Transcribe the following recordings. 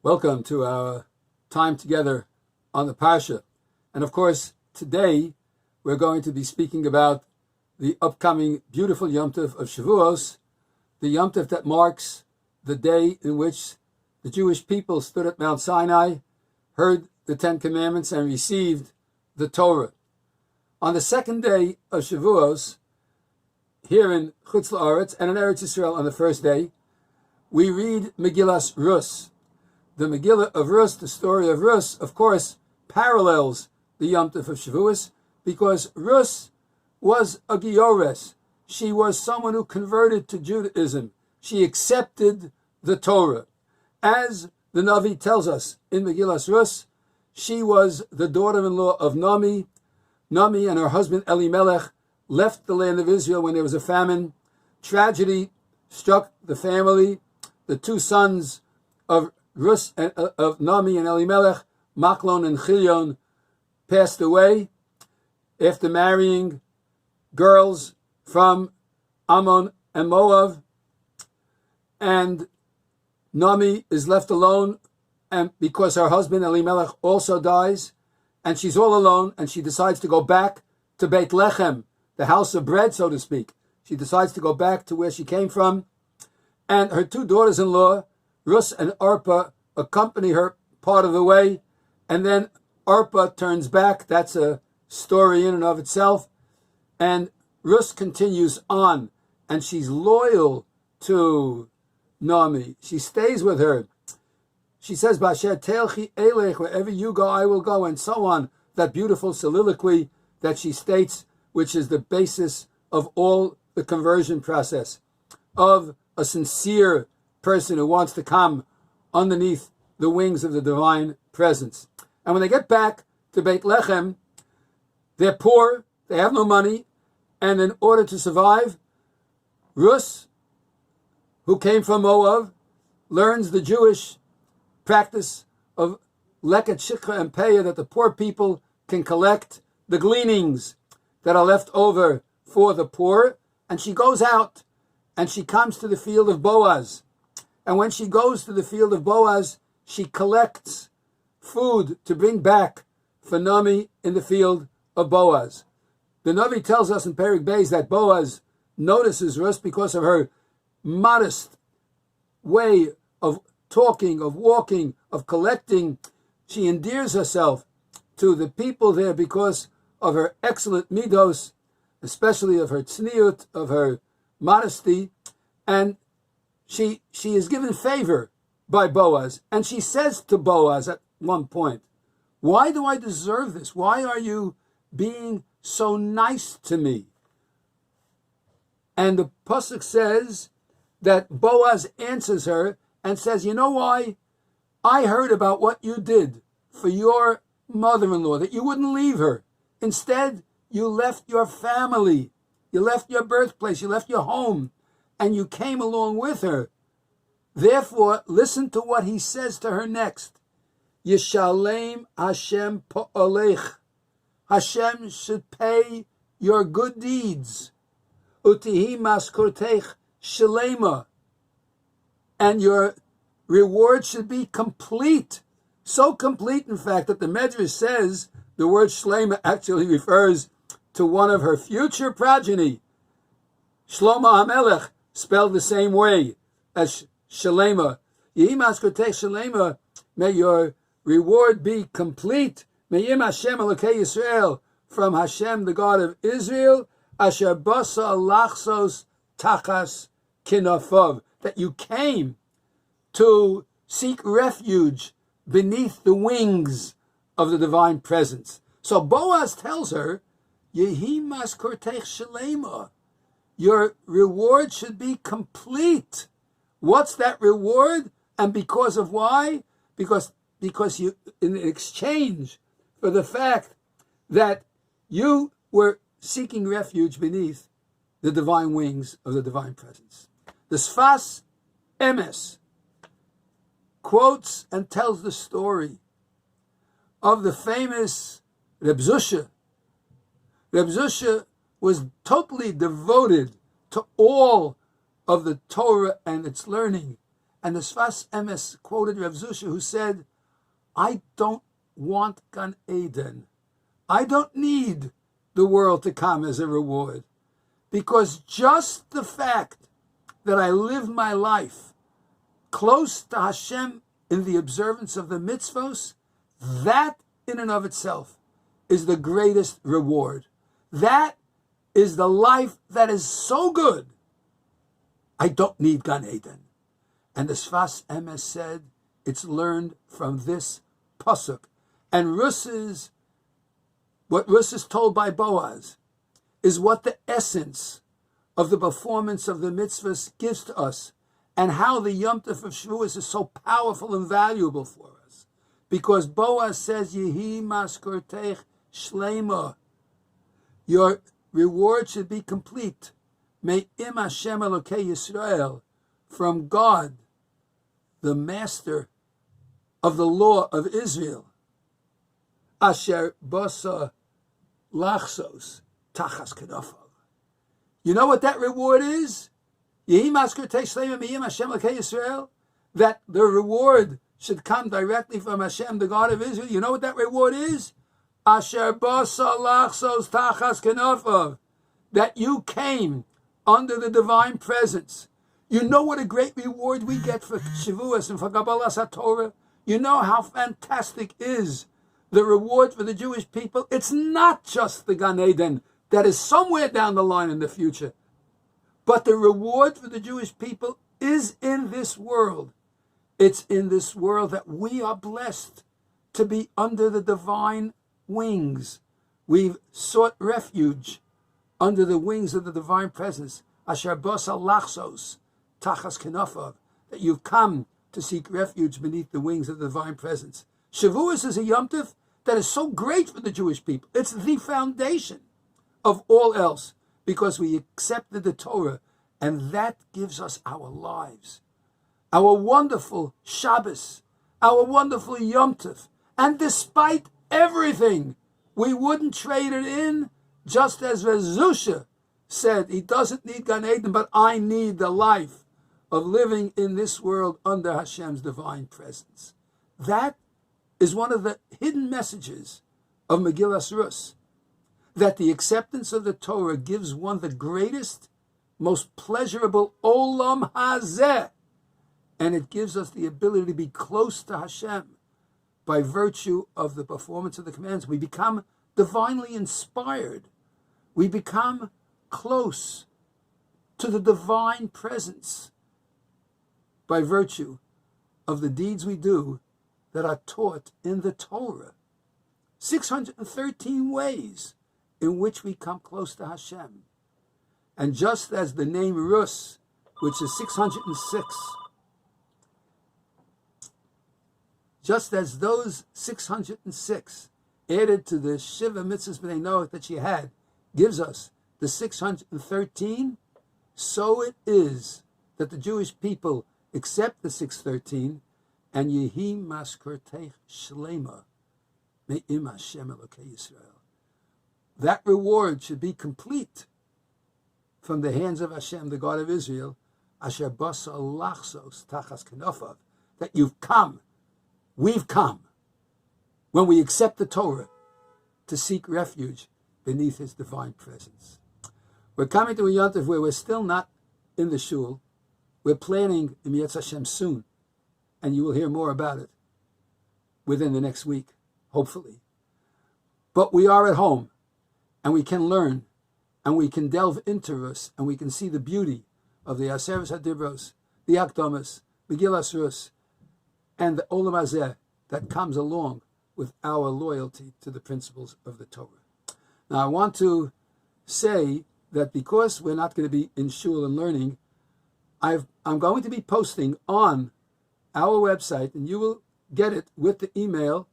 Welcome to our time together on the Parsha. And of course, today we're going to be speaking about the upcoming beautiful Yom Tov of Shavuos, the Yom Tov that marks the day in which the Jewish people stood at Mount Sinai, heard the Ten Commandments, and received the Torah. On the second day of Shavuos, here in Chutz La'aretz and in Eretz Yisrael on the first day, we read Megillas Ruth. The Megillah of Ruth, the story of Ruth, of course, parallels the Yom Tov of Shavuos because Ruth was a Giores. She was someone who converted to Judaism. She accepted the Torah. As the Navi tells us in Megillas Ruth, she was the daughter-in-law of Nami. Nami and her husband Elimelech left the land of Israel when there was a famine. Tragedy struck the family. The two sons of Ruth and of Nami and Elimelech, Machlon and Chilion, passed away after marrying girls from Ammon and Moab, and Nami is left alone, and because her husband Elimelech also dies, and she's all alone, and she decides to go back to Beit Lechem, the house of bread, so to speak. She decides to go back to where she came from, and her two daughters-in-law, Ruth and Orpah, accompany her part of the way, and then Orpah turns back. That's a story in and of itself. And Ruth continues on, and she's loyal to Naomi. She stays with her. She says, Basher telchi elech, wherever you go, I will go, and so on. That beautiful soliloquy that she states, which is the basis of all the conversion process of a sincere person who wants to come underneath the wings of the divine presence. And when they get back to Beit Lechem, they're poor, they have no money, and in order to survive, Ruth, who came from Moab, learns the Jewish practice of leket shikha and peah, that the poor people can collect the gleanings that are left over for the poor, and she goes out and she comes to the field of Boaz. And when she goes to the field of Boaz, she collects food to bring back for Nami in the field of Boaz. The Navi tells us in Perek Beis that Boaz notices Ruth because of her modest way of talking, of walking, of collecting. She endears herself to the people there because of her excellent midos, especially of her tzniut, of her modesty, and she is given favor by Boaz, and she says to Boaz at one point, why do I deserve this? Why are you being so nice to me? And the pasuk says that Boaz answers her and says, you know why? I heard about what you did for your mother-in-law, that you wouldn't leave her. Instead, you left your family, you left your birthplace, you left your home, and you came along with her. Therefore, listen to what he says to her next. Yishalem Hashem po'olech. Hashem should pay your good deeds. Utihi maskortech shalema. And your reward should be complete. So complete, in fact, that the Medrash says the word shlema actually refers to one of her future progeny. Shlomo HaMelech, spelled the same way as Shalema. Yehi maskotech Shalema, may your reward be complete. Me'im Hashem Elokei Yisrael, from Hashem, the God of Israel, asher basa lachsos tachas kinafov, that you came to seek refuge beneath the wings of the divine presence. So Boaz tells her, Yehi maskortech Shalema, your reward should be complete. What's that reward? And because of why? Because you, in exchange for the fact that you were seeking refuge beneath the divine wings of the divine presence. The Sfas Emes quotes and tells the story of the famous Reb Zusha. Reb Zusha was totally devoted to all of the Torah and its learning. And the Sfas Emes quoted Rav Zusha, who said, I don't want Gan Eden. I don't need the world to come as a reward, because just the fact that I live my life close to Hashem in the observance of the mitzvos, that in and of itself is the greatest reward. That is the life that is so good. I don't need Gan Eden. And the Sfas Emes said it's learned from this pasuk. And what Ruth is told by Boaz is what the essence of the performance of the mitzvahs gives to us, and how the Yom Tov of Shavuos is so powerful and valuable for us. Because Boaz says, Yehi maskortech shleima, your reward should be complete. May im Hashem Elokei Yisrael, from God, the master of the law of Israel, asher basa lachsos tachas kedafav. You know what that reward is? Yehi maskortech shleima me'im Hashem Elokei Yisrael, that the reward should come directly from Hashem, the God of Israel. You know what that reward is? Asher basa lachsos tachas kedafav, that you came under the divine presence. You know what a great reward we get for Shavuos and for Kabbalas HaTorah? You know how fantastic is the reward for the Jewish people? It's not just the Gan Eden that is somewhere down the line in the future, but the reward for the Jewish people is in this world. It's in this world that we are blessed to be under the divine wings. We've sought refuge under the wings of the divine presence. Asher basa lachsos tachas kenafav, that you've come to seek refuge beneath the wings of the divine presence. Shavuos is a Yom Tov that is so great for the Jewish people. It's the foundation of all else, because we accepted the Torah, and that gives us our lives, our wonderful Shabbos, our wonderful Yom Tov. And despite everything, we wouldn't trade it in, just as Rav Zusha said, he doesn't need Gan Eden, but I need the life of living in this world under Hashem's divine presence. That is one of the hidden messages of Megillas Ruth, that the acceptance of the Torah gives one the greatest, most pleasurable olam hazeh, and it gives us the ability to be close to Hashem by virtue of the performance of the commands. We become divinely inspired. We become close to the divine presence by virtue of the deeds we do that are taught in the Torah. 613 ways in which we come close to Hashem. And just as the name Ruth, which is 606, just as those 606 added to the Shiva Mitzvahs B'nai Noach that she had, gives us the 613, so it is that the Jewish people accept the 613, and Yehi maskortech shleima me'im Hashem Elokei Yisrael. That reward should be complete from the hands of Hashem, the God of Israel, asher basa lachsos tachas kenafav, that you've come, we've come, when we accept the Torah, to seek refuge beneath His divine presence. We're coming to a Yom Tov where we're still not in the shul. We're planning Im Yetz Hashem soon, and you will hear more about it within the next week, hopefully. But we are at home, and we can learn, and we can delve into us, and we can see the beauty of the Aseres HaDibros, the Akdamas, Megillas Ruth, and the Olam Hazeh that comes along with our loyalty to the principles of the Torah. Now, I want to say that because we're not going to be in shul and learning, I'm going to be posting on our website, and you will get it with the email.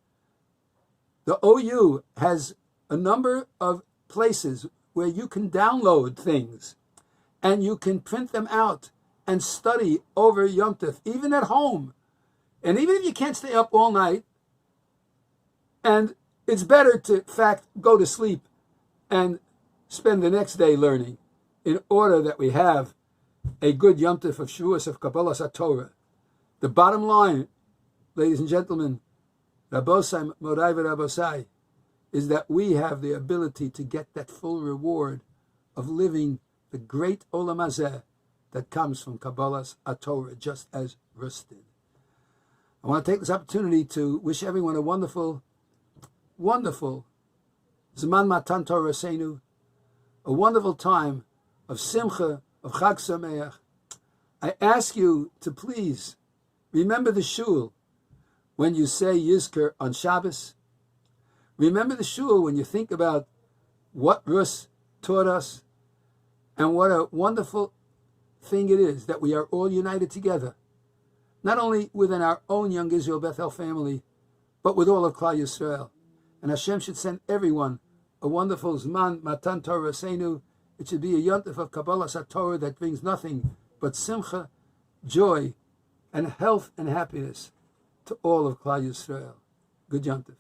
The OU has a number of places where you can download things, and you can print them out and study over Yom Tov, even at home. And even if you can't stay up all night, and it's better to, in fact, go to sleep and spend the next day learning, in order that we have a good Yom Tov of Shavuos of Kabbalas HaTorah. The bottom line, ladies and gentlemen, Rabosai, Morai Rabosai, is that we have the ability to get that full reward of living the great Olam Hazeh that comes from Kabbalah's Torah, just as Ruth did. I want to take this opportunity to wish everyone a wonderful, wonderful Zman Matan Torah Seinu, a wonderful time of Simcha, of Chag Sameach. I ask you to please remember the shul when you say Yizkor on Shabbos. Remember the shul when you think about what Ruth taught us and what a wonderful thing it is that we are all united together, not only within our own Young Israel Bethel family, but with all of Klal Yisrael. And Hashem should send everyone a wonderful Zman Matan Torah Seinu. It should be a yontif of Kabbalah Torah that brings nothing but simcha, joy, and health and happiness to all of Klal Yisrael. Good yontif.